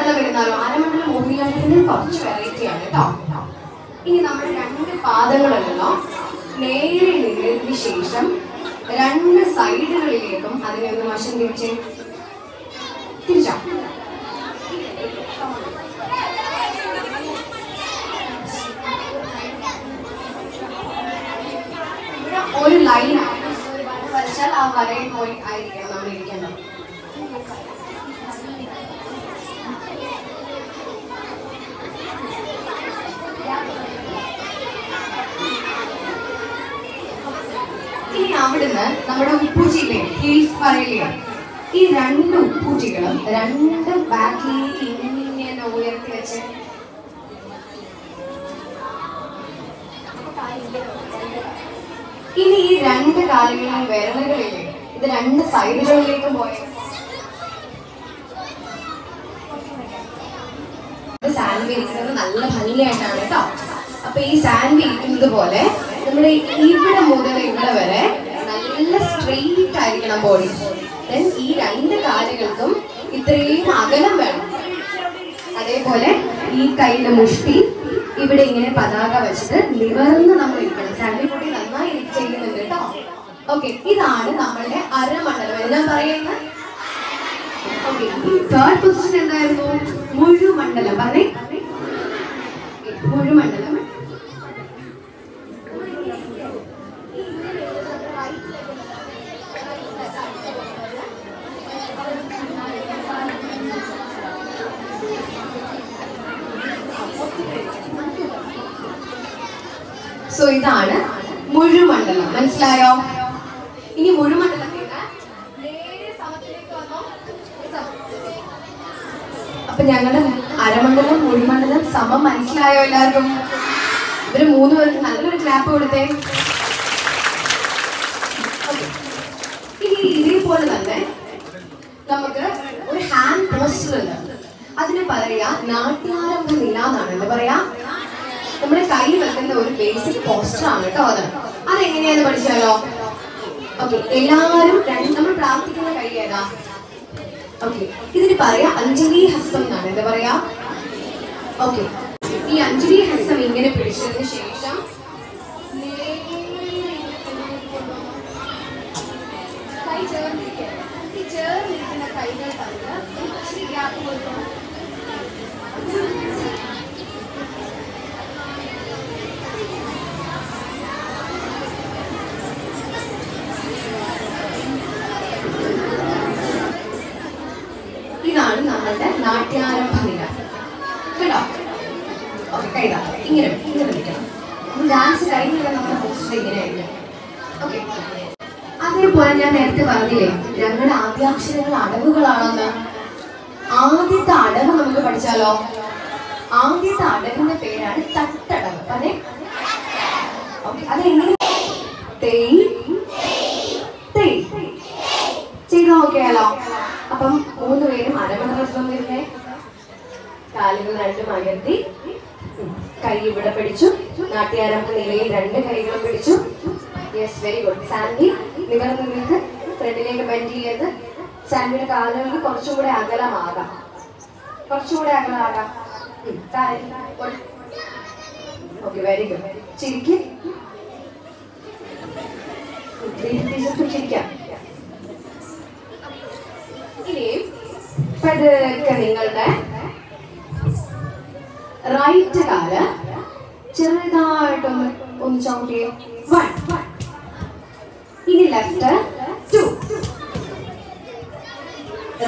അരമണ്ഡലം വരുന്നാലോ? അരമണ്ഡലം മോഹിനിയാട്ടത്തിന്റെ കുറച്ച് വെറൈറ്റിയാണ് കേട്ടോ. ഇനി നമ്മുടെ 2 പാദങ്ങളുണ്ടല്ലോ, നേരെ നിന്നതിന് ശേഷം 2 സൈഡുകളിലേക്കും അതിനെ ഒന്ന് വശം തിരിച്ച് തിരിച്ചോ. ഒരു ലൈൻ വരച്ചാൽ ആ വരയിൽ പോയി ആയിരിക്കണം നമ്മൾ ഇരിക്കേണ്ടത്. ഇനി അവിടുന്ന് നമ്മുടെ ഉപ്പൂച്ചിയിലെ ഹീൽസ് പറയില്ലേ, ഈ 2 ഉപ്പൂച്ചികളും 2 ബാക്കിലേക്ക് ഇങ്ങനെ ഉയർത്തി വെച്ച് ഇനി ഈ 2 കാലുകളിലും വിരലുകളില്ലേ, ഇത് 2 സൈഡുകളിലേക്കും പോയത് സാൻവി ഇരിക്കുന്നത് നല്ല ഭംഗിയായിട്ടാണ് കേട്ടോ. അപ്പൊ ഈ സാൻവി ഇരിക്കുന്നത് പോലെ നമ്മുടെ ഇവിടെ മുതൽ ഇവിടെ വരെ നല്ല സ്ട്രെയിറ്റ് ആയിരിക്കണം ബോഡി. ദെൻ ഈ 2 കാലുകൾക്കും ഇത്രയും അകലം വേണം. അതേപോലെ ഈ കയ്യിലെ മുഷ്ടി ഇവിടെ ഇങ്ങനെ പതാക വെച്ചിട്ട് നിവർന്ന് നമ്മൾ ഇരിക്കണം. സാൻവി ബോഡി നന്നായി ചെയ്യുന്നുണ്ട് കേട്ടോ. ഓക്കെ, ഇതാണ് നമ്മളുടെ അരമണ്ഡലം. ഞാൻ പറയുന്നത് തേർഡ് പൊസിഷൻ എന്തായിരുന്നു? മുഴുമണ്ഡലം. പറഞ്ഞേ, മുഴുമണ്ഡലം. സോ ഇതാണ് മുഴുമണ്ഡലം. മനസ്സിലായോ? ഇനി മുഴുമണ്ഡലത്തിൽ അപ്പൊ ഞങ്ങളുടെ അരമണ്ഡലം മുഴുമണ്ഡലം സമം മനസ്സിലായോ എല്ലാവർക്കും? ഇവര് 3 പേർക്ക് നല്ലൊരു ക്ലാപ്പ് കൊടുത്തേ. ഇനി ഇതേപോലെ തന്നെ നമുക്ക് ഒരു ഹാൻഡ് പോസ്റ്റർ ഉണ്ട്. അതിന് പറയാ നാട്യാരംഭ നില എന്നാണ്. എന്താ പറയാ? നമ്മുടെ കൈ വെക്കുന്ന ഒരു ബേസിക് പോസ്റ്റർ ആണ് കേട്ടോ. അതെങ്ങനെയാന്ന് പഠിച്ചാലോ? ഓക്കെ, എല്ലാവരും നമ്മൾ പ്രാർത്ഥിക്കുന്ന കൈ ഏതാ? ഓക്കെ, ഇതിന് പറയാ അഞ്ജലി ഹസ്തം എന്നാണ്. എന്താ പറയാ? ഓക്കെ, ഈ അഞ്ജലി ഹസ്തം ഇങ്ങനെ പിടിച്ചതിന് ശേഷം കൈ ചേർന്നിരിക്കുന്ന കൈകൾ തമ്മിൽ ഇച്ചിരി ഗ്യാപ്പ് കൊടുക്കണം. ഇതാണ് നമ്മളുടെ നാട്യാരംഭ നില കേട്ടോ. ഓക്കെ, കൈതാ ഇങ്ങനെ നിൽക്കണം. ഡാൻസ് കഴിഞ്ഞാൽ നമ്മുടെ പോസ്റ്റർ ഇങ്ങനെ ആയിരിക്കും. ഓക്കെ, അതേപോലെ ഞാൻ നേരത്തെ പറഞ്ഞില്ലേ ഞങ്ങളുടെ ആദ്യാക്ഷരങ്ങൾ അടവുകളാണെന്ന്. ആദ്യത്തെ അടവ് നമുക്ക് പഠിച്ചാലോ? ആദ്യത്തെ അടവിന്റെ പേരാണ് തട്ടടവ്. അതെ, ഓക്കെ, അതെങ്ങനെ ചെയ്ത് നോക്കിയാലോ? അപ്പം 3 പേരും അരമണ്ഡലം വരുന്നേ. കാലുകൾ 2 അകർത്തി, കൈ ഇവിടെ പിടിച്ചു. നാട്യാരംഭ നിലയിൽ 2 കൈകളും പിടിച്ചു. Yes, very good. സാൻവി നിവർന്ന് നിന്ന് ഫ്രണ്ടിലേക്ക് ബെൻഡ് ചെയ്ത് സാൻവിയുടെ കാലുകൾക്ക് കുറച്ചുകൂടെ അകലമാകാം. Okay, very good. ചിരിക്ക്, ചിരിക്കാം. ഇനിയും പതുക്കെ നിങ്ങളുടെ റൈറ്റ് കാല് ചെറുതായിട്ടൊന്ന് ചവിട്ടിയോ. 1. ഇനി ലെഫ്റ്റ് 2.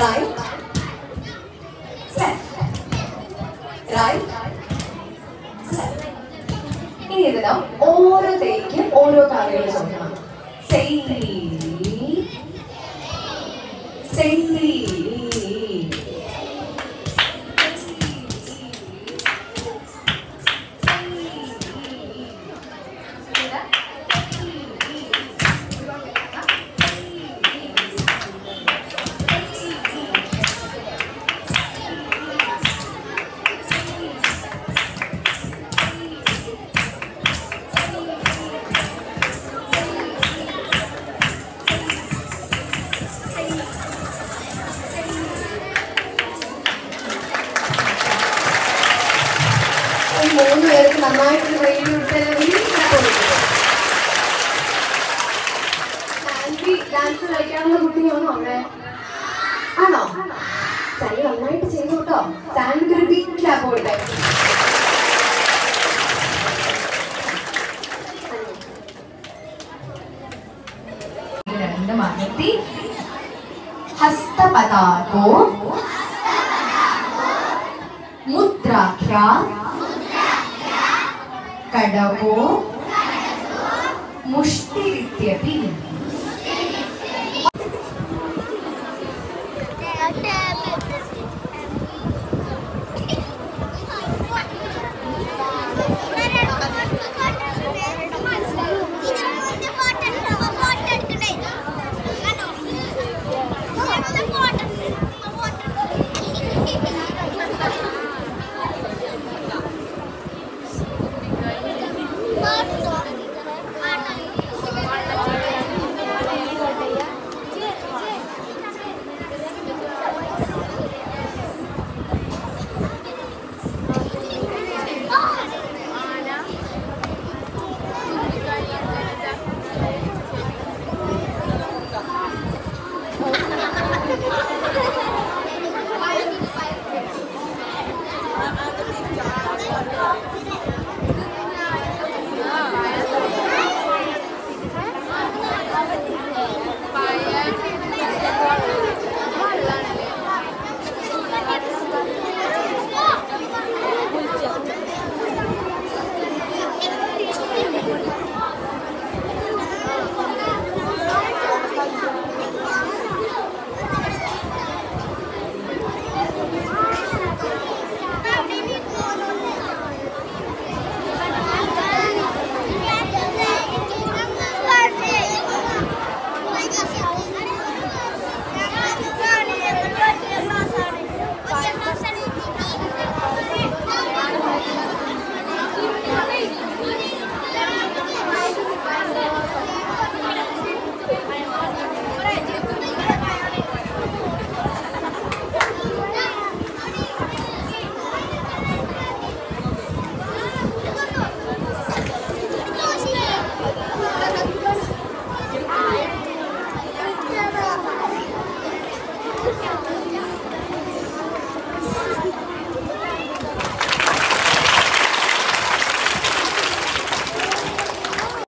Right right. ഇനി ഇതിന് ഓരോ തേക്കും ഓരോ കാലുകൾ ചവിട്ടണം. 3 പേർക്ക് നന്നായിട്ടൊരു കൈയ്യടി കൊടുത്താൽ വലിയ സാൻവി ഡാൻസ് കളിക്കാനുള്ള കുട്ടിയാണോ അവിടെ? ആണോ? സാൻവി നന്നായിട്ട് ചെയ്തു കേട്ടോ. സാൻവിക്ക് ഒരു ബിഗ് ക്ലാപ്പ് കൊടുത്തേ. മഹത്തി ഹസ്തപദാകോ മുദ്രാഖ്യ കടകോ മുഷ്ടിരിത്യപി.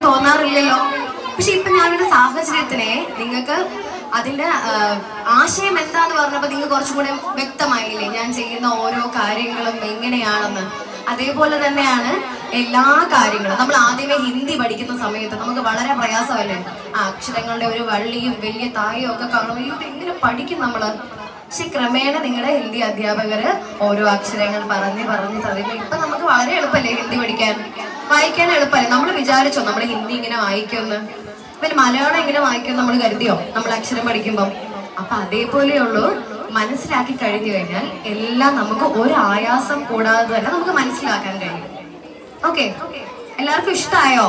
തോന്നാറില്ലല്ലോ. പക്ഷെ ഇപ്പൊ ഞാനൊരു സാഹചര്യത്തിനെ നിങ്ങൾക്ക് അതിന്റെ ആശയം എന്താന്ന് പറഞ്ഞപ്പോ നിങ്ങൾക്ക് കുറച്ചും കൂടെ വ്യക്തമായില്ലേ ഞാൻ ചെയ്യുന്ന ഓരോ കാര്യങ്ങളും എങ്ങനെയാണെന്ന്. അതേപോലെ തന്നെയാണ് എല്ലാ കാര്യങ്ങളും. നമ്മൾ ആദ്യമേ ഹിന്ദി പഠിക്കുന്ന സമയത്ത് നമുക്ക് വളരെ പ്രയാസമല്ലേ, ആ അക്ഷരങ്ങളുടെ ഒരു വള്ളിയും വലിയ തായും ഒക്കെ കാണുമ്പോൾ ഇത് എങ്ങനെ പഠിക്കും നമ്മള്. പക്ഷെ ക്രമേണ നിങ്ങളുടെ ഹിന്ദി അധ്യാപകര് ഓരോ അക്ഷരങ്ങൾ പറഞ്ഞ് തരുമ്പോൾ ഇപ്പൊ നമുക്ക് വളരെ എളുപ്പമല്ലേ ഹിന്ദി പഠിക്കാൻ, വായിക്കാൻ എളുപ്പമല്ലേ. നമ്മൾ വിചാരിച്ചോ നമ്മൾ ഹിന്ദി ഇങ്ങനെ വായിക്കുമെന്ന്? പിന്നെ മലയാളം ഇങ്ങനെ വായിക്കും നമ്മൾ കരുതിയോ നമ്മൾ അക്ഷരം പഠിക്കുമ്പം? അപ്പൊ അതേപോലെയുള്ളൂ, മനസ്സിലാക്കി കഴിഞ്ഞു കഴിഞ്ഞാൽ എല്ലാം നമുക്ക് ഒരു ആയാസം കൂടാതെ തന്നെ നമുക്ക് മനസ്സിലാക്കാൻ കഴിയും. ഓക്കെ, എല്ലാവർക്കും ഇഷ്ടമായോ?